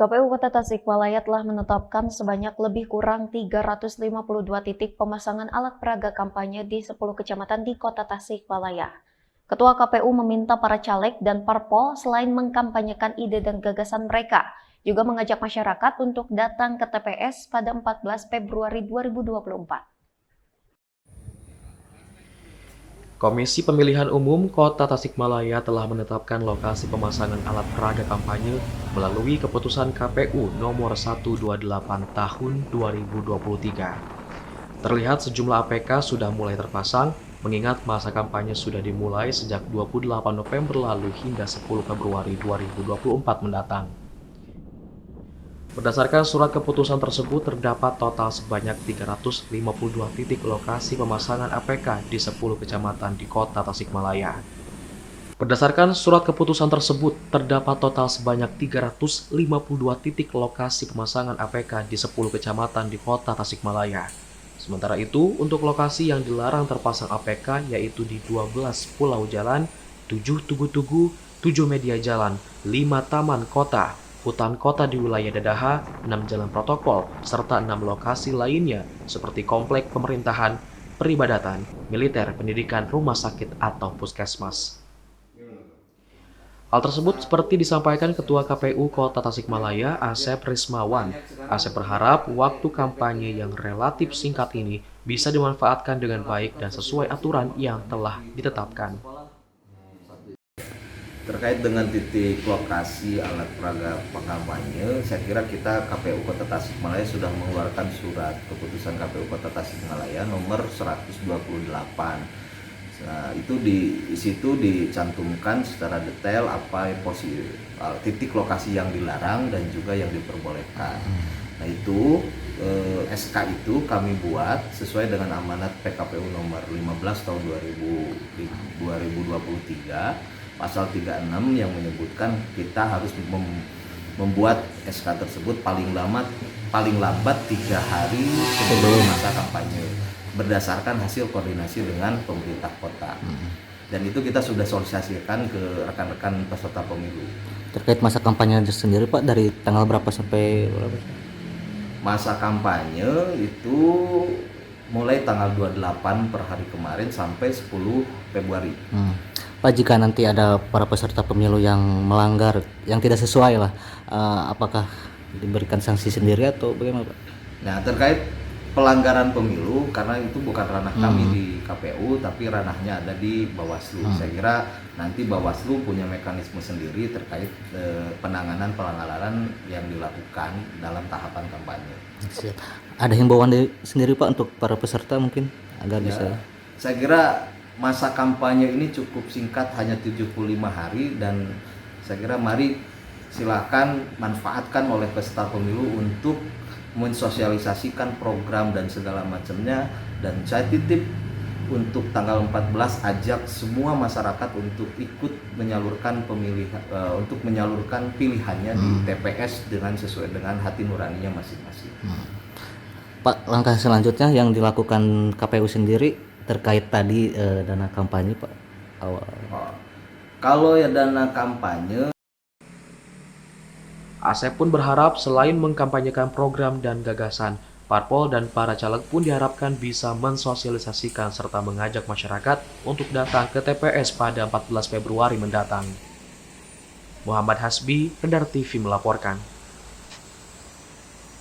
KPU Kota Tasikmalaya telah menetapkan sebanyak lebih kurang 352 titik pemasangan alat peraga kampanye di 10 kecamatan di Kota Tasikmalaya. Ketua KPU meminta para caleg dan parpol selain mengkampanyekan ide dan gagasan mereka, juga mengajak masyarakat untuk datang ke TPS pada 14 Februari 2024. Komisi Pemilihan Umum Kota Tasikmalaya telah menetapkan lokasi pemasangan alat peraga kampanye melalui keputusan KPU nomor 128 tahun 2023. Terlihat sejumlah APK sudah mulai terpasang, mengingat masa kampanye sudah dimulai sejak 28 November lalu hingga 10 Februari 2024 mendatang. Berdasarkan surat keputusan tersebut, terdapat total sebanyak 352 titik lokasi pemasangan APK di 10 kecamatan di Kota Tasikmalaya. Berdasarkan surat keputusan tersebut, terdapat total sebanyak 352 titik lokasi pemasangan APK di 10 kecamatan di Kota Tasikmalaya. Sementara itu, untuk lokasi yang dilarang terpasang APK yaitu di 12 pulau jalan, 7 tugu-tugu, 7 media jalan, 5 taman kota, hutan kota di wilayah Dadaha, 6 jalan protokol, serta 6 lokasi lainnya seperti komplek pemerintahan, peribadatan, militer, pendidikan, rumah sakit, atau puskesmas. Hal tersebut seperti disampaikan Ketua KPU Kota Tasikmalaya, Asep Rismawan. Asep berharap waktu kampanye yang relatif singkat ini bisa dimanfaatkan dengan baik dan sesuai aturan yang telah ditetapkan. Terkait dengan titik lokasi alat peraga kampanye, saya kira kita KPU Kota Tasikmalaya sudah mengeluarkan surat keputusan KPU Kota Tasikmalaya nomor 128. Nah, itu di situ dicantumkan secara detail apa titik lokasi yang dilarang dan juga yang diperbolehkan. Nah, itu SK itu kami buat sesuai dengan amanat PKPU nomor 15 tahun 2023. Pasal 36 yang menyebutkan kita harus membuat SK tersebut paling lambat 3 hari sebelum masa kampanye berdasarkan hasil koordinasi dengan pemerintah kota. Dan itu kita sudah sosialisasikan ke rekan-rekan peserta pemilu. Terkait masa kampanye sendiri Pak, dari tanggal berapa sampai berapa? Masa kampanye itu mulai tanggal 28 per hari kemarin sampai 10 Februari. Pak, jika nanti ada para peserta pemilu yang melanggar, yang tidak sesuai lah, apakah diberikan sanksi sendiri atau bagaimana Pak? Nah, terkait pelanggaran pemilu, karena itu bukan ranah kami di KPU, tapi ranahnya ada di Bawaslu. Saya kira nanti Bawaslu punya mekanisme sendiri terkait penanganan pelanggaran yang dilakukan dalam tahapan kampanye. Siap. Ada himbauan sendiri Pak untuk para peserta mungkin agar bisa? Saya kira masa kampanye ini cukup singkat, hanya 75 hari, dan saya kira mari silakan manfaatkan oleh peserta pemilu untuk mensosialisasikan program dan segala macamnya. Dan saya titip untuk tanggal 14 ajak semua masyarakat untuk ikut menyalurkan untuk menyalurkan pilihannya di TPS dengan sesuai dengan hati nuraninya masing-masing. Pak, langkah selanjutnya yang dilakukan KPU sendiri terkait tadi dana kampanye Pak awal. Kalau ya dana kampanye, Asep pun berharap selain mengkampanyekan program dan gagasan, parpol dan para caleg pun diharapkan bisa mensosialisasikan serta mengajak masyarakat untuk datang ke TPS pada 14 Februari mendatang. Muhammad Hasbi, Kendar TV melaporkan.